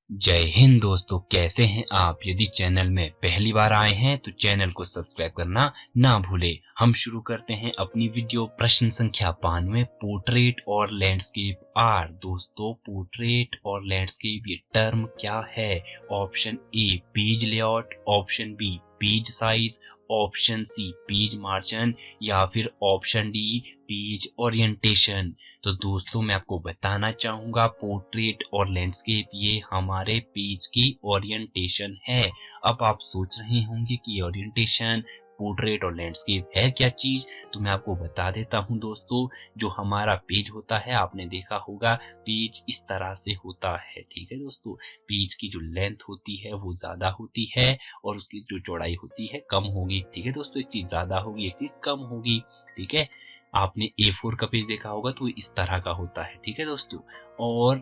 जय हिंद दोस्तों, कैसे हैं आप। यदि चैनल में पहली बार आए हैं तो चैनल को सब्सक्राइब करना ना भूलें। हम शुरू करते हैं अपनी वीडियो। प्रश्न संख्या 92, पोर्ट्रेट और लैंडस्केप आर। दोस्तों, पोर्ट्रेट और लैंडस्केप ये टर्म क्या है। Option A page layout, option B page size, option C page margin या फिर ऑप्शन डी पेज ओरिएंटेशन। तो दोस्तों, मैं आपको बताना चाहूंगा पोर्ट्रेट और लैंडस्केप ये हमारे पेज की ओरिएंटेशन है। अब आप सोच रहे होंगे कि ओरिएंटेशन, पोर्ट्रेट और लैंडस्केप है क्या चीज। तो मैं आपको बता देता हूं दोस्तों, जो हमारा पेज होता है, आपने देखा होगा पेज इस तरह से होता है। ठीक है दोस्तों, पेज की जो लेंथ होती है वो ज्यादा होती है और उसकी जो चौड़ाई होती है कम होगी। ठीक है दोस्तों, एक चीज ज्यादा होगी, एक चीज कम होगी। ठीक है, आपने A4 का पेज देखा होगा तो इस तरह का होता है। ठीक है दोस्तों, और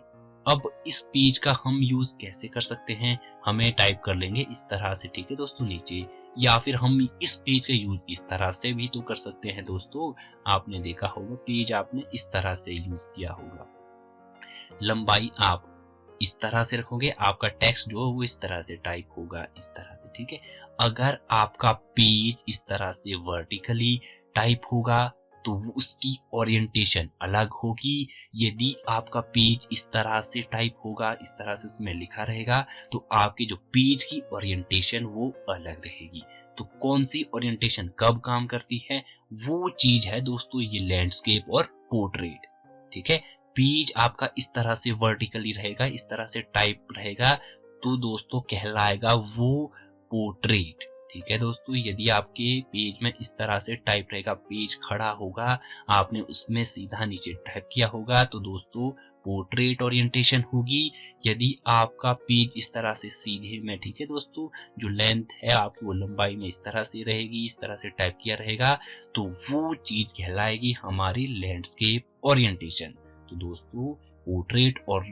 अब इस पेज का हम यूज कैसे कर सकते हैं, हमें टाइप कर लेंगे इस तरह से। ठीक है दोस्तों, नीचे, या फिर हम इस पेज का यूज इस तरह से भी तो कर सकते हैं। दोस्तों, आपने देखा होगा पेज आपने इस तरह से यूज किया होगा। लंबाई आप इस तरह से रखोगे, आपका टेक्स्ट जो है वो इस तरह से टाइप होगा, इस तरह से। ठीक है, अगर आपका पेज इस तरह से वर्टिकली टाइप होगा तो उसकी ओरिएंटेशन अलग होगी। यदि आपका पेज इस तरह से टाइप होगा, इस तरह से उसमें लिखा रहेगा, तो आपके जो पेज की ओरिएंटेशन वो अलग रहेगी। तो कौन सी ओरिएंटेशन कब काम करती है, वो चीज है दोस्तों ये लैंडस्केप और पोर्ट्रेट। ठीक है, पेज आपका इस तरह से वर्टिकली रहेगा, इस तरह से टाइप रहेगा, तो दोस्तों कहलाएगा वो पोर्ट्रेट। ठीक है दोस्तों, यदि आपके पेज में इस तरह से टाइप रहेगा, पेज खड़ा होगा, आपने उसमें सीधा नीचे टाइप किया होगा, तो दोस्तों पोर्ट्रेट ओरिएंटेशन होगी। यदि आपका पेज इस तरह से सीधे में, ठीक है दोस्तों, जो लेंथ है आपकी वो लंबाई में इस तरह से रहेगी, इस तरह से टाइप किया रहेगा, तो वो चीज कहलाएगी हमारी लैंडस्केप ओरिएंटेशन। तो दोस्तों, पोर्ट्रेट और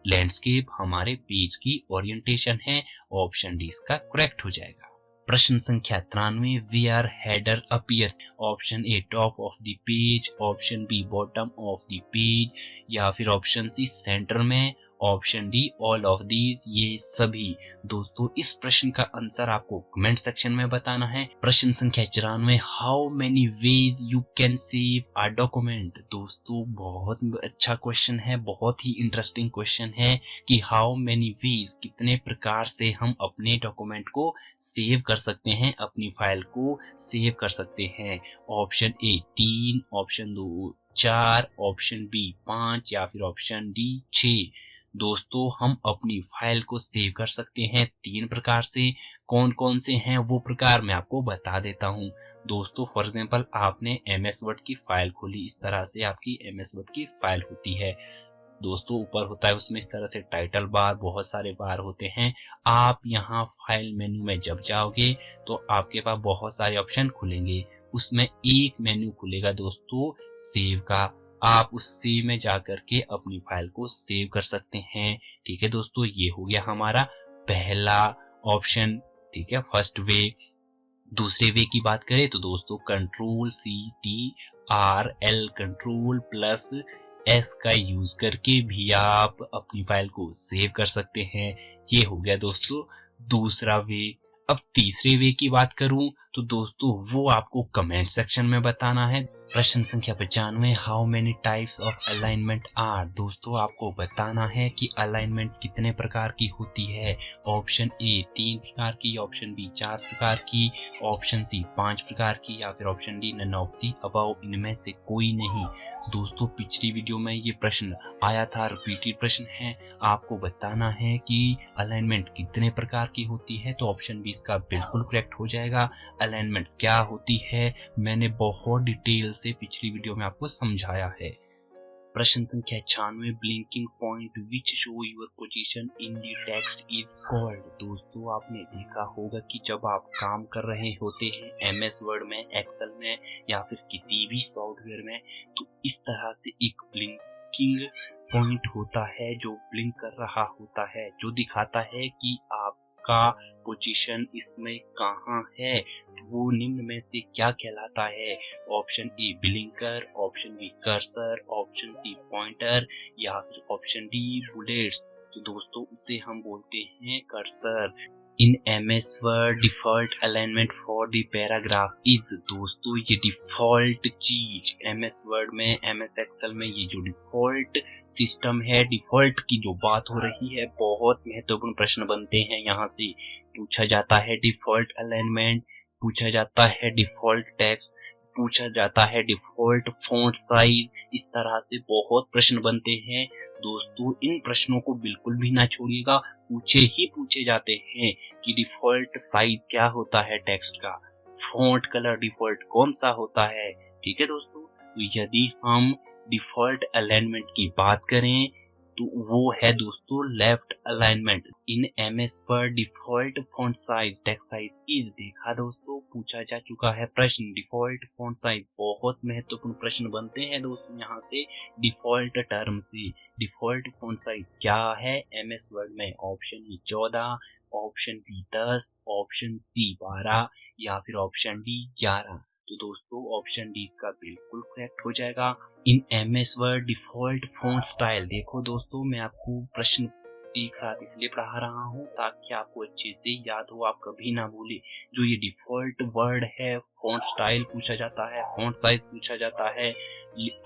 लैंडस्केप हमारे पेज की ओरिएंटेशन है। ऑप्शन डी इसका करेक्ट हो जाएगा। प्रश्न संख्या 93, where header appear. Option A top of the page, option B bottom of the page या फिर ऑप्शन सी सेंटर में, option D all of these, ये सभी। दोस्तों, इस प्रश्न का आंसर आपको कमेंट सेक्शन में बताना है। प्रश्न संख्या 94, how many ways you can save a document. दोस्तों, बहुत अच्छा क्वेश्चन है, बहुत ही इंटरेस्टिंग क्वेश्चन है कि हाउ मेनी वेज, कितने प्रकार से हम अपने डॉक्यूमेंट को सेव कर सकते हैं, अपनी फाइल को सेव कर सकते हैं। ऑप्शन ए 3, ऑप्शन दो 4, ऑप्शन बी 5 या फिर ऑप्शन डी 6। दोस्तों, हम अपनी फाइल को सेव कर सकते हैं 3 प्रकार से। कौन कौन से हैं वो प्रकार मैं आपको बता देता हूं। दोस्तों, फॉर एग्जांपल आपने MS वर्ड की फाइल खोली, इस तरह से आपकी MS वर्ड की फाइल होती है। दोस्तों, ऊपर होता है उसमें इस तरह से टाइटल बार, बहुत सारे बार होते हैं। आप यहाँ फाइल मेन्यू में जब जाओगे तो आपके पास बहुत सारे ऑप्शन खुलेंगे, उसमें एक मेन्यू खुलेगा दोस्तों सेव का। आप उस सेव में जाकर के अपनी फाइल को सेव कर सकते हैं। ठीक है दोस्तों, ये हो गया हमारा पहला ऑप्शन। ठीक है, फर्स्ट वे। दूसरे वे की बात करें तो दोस्तों Ctrl+C+T+RL, Ctrl+S का यूज करके भी आप अपनी फाइल को सेव कर सकते हैं। ये हो गया दोस्तों दूसरा वे। अब तीसरे वे की बात करूं तो दोस्तों वो आपको कमेंट सेक्शन में बताना है। प्रश्न संख्या 95, how many types of alignment are. दोस्तों, आपको बताना है कि अलाइनमेंट कितने प्रकार की होती है। ऑप्शन ए 3 प्रकार की, ऑप्शन बी 4 प्रकार की, ऑप्शन सी 5 प्रकार की या फिर option D none of the above, इनमें से कोई नहीं। दोस्तों, पिछली वीडियो में ये प्रश्न आया था, रिपीटेड प्रश्न है। आपको बताना है कि अलाइनमेंट कितने प्रकार की होती है, तो ऑप्शन बी इसका बिल्कुल करेक्ट हो जाएगा। अलाइनमेंट क्या होती है मैंने बहुत डिटेल से पिछली वीडियो में आपको समझाया है। प्रश्न संख्या 96, blinking point which show your position in the text is called. दोस्तों, आपने देखा होगा कि जब आप काम कर रहे होते हैं MS वर्ड में, एक्सेल में या फिर किसी भी सॉफ्टवेयर में, तो इस तरह से एक ब्लिंकिंग पॉइंट होता है जो ब्लिंक कर रहा होता है, जो दिखाता है कि आपका पोजीशन इसमें कहाँ है, वो निम्न में से क्या कहलाता है। Option A blinker, option B cursor, option C pointer या फिर ऑप्शन डी बुलेट्स। तो दोस्तों उसे हम बोलते हैं cursor. In MS word default alignment for the paragraph is, दोस्तों ये डिफॉल्ट चीज MS वर्ड में, MS एक्सेल में ये जो डिफॉल्ट सिस्टम है, डिफॉल्ट की जो बात हो रही है, बहुत महत्वपूर्ण प्रश्न बनते हैं। यहाँ से पूछा जाता है डिफॉल्ट अलाइनमेंट, पूछा जाता है डिफॉल्ट टेक्स्ट, पूछा जाता है डिफॉल्ट फॉन्ट साइज, इस तरह से बहुत प्रश्न बनते हैं। दोस्तों इन प्रश्नों को बिल्कुल भी ना छोड़िएगा, पूछे जाते हैं कि डिफॉल्ट साइज क्या होता है टेक्स्ट का, फॉन्ट कलर डिफॉल्ट कौन सा होता है। ठीक है दोस्तों, तो यदि हम डिफॉल्ट अलाइनमेंट की बात करें तो वो है दोस्तों लेफ्ट अलाइनमेंट। इन MS पर default font size text size is, देखा दोस्तों पूछा जा चुका है प्रश्न, डिफॉल्ट फॉन्ट साइज, बहुत महत्वपूर्ण प्रश्न बनते हैं दोस्तों यहाँ से डिफॉल्ट टर्म से। डिफॉल्ट फॉन्ट साइज क्या है MS वर्ड में, option E 14, option B 10, option C 12 या फिर ऑप्शन D 11। तो दोस्तों ऑप्शन डी इसका बिल्कुल करेक्ट हो जाएगा। इन MS word default font style, देखो दोस्तों मैं आपको प्रश्न एक साथ इसलिए पढ़ा रहा हूँ ताकि आपको अच्छे से याद हो, आप कभी ना भूले। जो ये डिफॉल्ट वर्ड है, फॉन्ट स्टाइल पूछा जाता है, फॉन्ट साइज पूछा जाता है,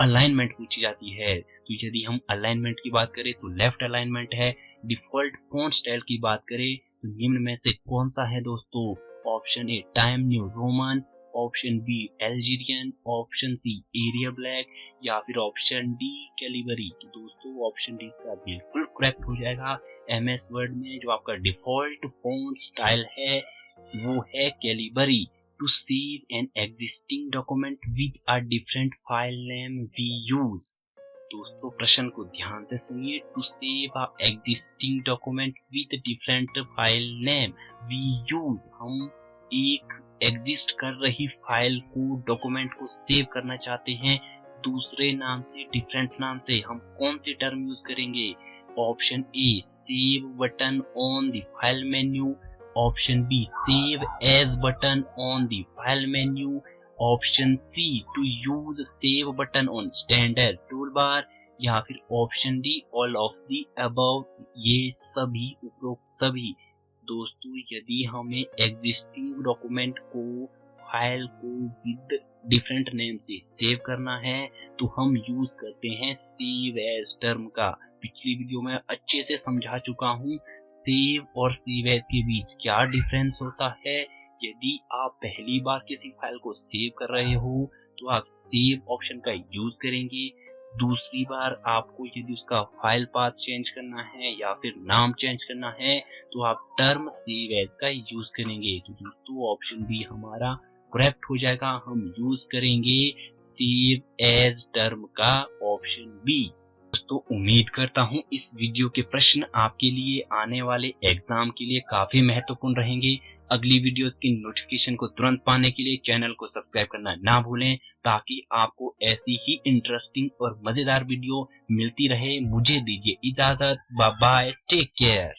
अलाइनमेंट पूछी जाती है। तो यदि हम अलाइनमेंट की बात करें तो लेफ्ट अलाइनमेंट है, डिफॉल्ट फॉन्ट स्टाइल की बात करें तो निम्न में से कौन सा है दोस्तों, option A Times New Roman, option B Algerian, option C Arial black या फिर ऑप्शन डी कैलिबरी। तो दोस्तों ऑप्शन डी इसका बिल्कुल करेक्ट हो जाएगा। MS वर्ड में जो आपका डिफॉल्ट फॉन्ट स्टाइल है वो है Calibri. To save an existing document with a different file name we use, दोस्तों प्रश्न को ध्यान से सुनिए। To save a existing document with different file name we use, हम एक एग्जिस्ट कर रही फाइल को, डॉक्यूमेंट को सेव करना चाहते हैं दूसरे नाम से, डिफरेंट नाम से, हम कौन सी टर्म यूज करेंगे। Option A save button on the file menu, option B save as button on the file menu, option C to use save button on standard toolbar या फिर option D all of the above, ये सभी उपरोक्त सभी। दोस्तों यदि हमें existing document को, फाइल को विद डिफरेंट नेम से सेव करना है तो हम यूज करते हैं सेव एज टर्म का। पिछली वीडियो में अच्छे से समझा चुका हूँ सेव और सेव एज के बीच क्या डिफरेंस होता है। यदि आप पहली बार किसी फाइल को सेव कर रहे हो तो आप सेव ऑप्शन का यूज करेंगे, दूसरी बार आपको यदि उसका फाइल पाथ चेंज करना है या फिर नाम चेंज करना है तो आप टर्म सेव एज का यूज करेंगे। तो दोस्तों ऑप्शन बी हमारा करेक्ट हो जाएगा, हम यूज करेंगे सेव एज टर्म का, ऑप्शन बी। दोस्तों उम्मीद करता हूँ इस वीडियो के प्रश्न आपके लिए आने वाले एग्जाम के लिए काफी महत्वपूर्ण रहेंगे। अगली वीडियोस की नोटिफिकेशन को तुरंत पाने के लिए चैनल को सब्सक्राइब करना ना भूलें ताकि आपको ऐसी ही इंटरेस्टिंग और मजेदार वीडियो मिलती रहे। मुझे दीजिए इजाजत, बाय बाय, टेक केयर।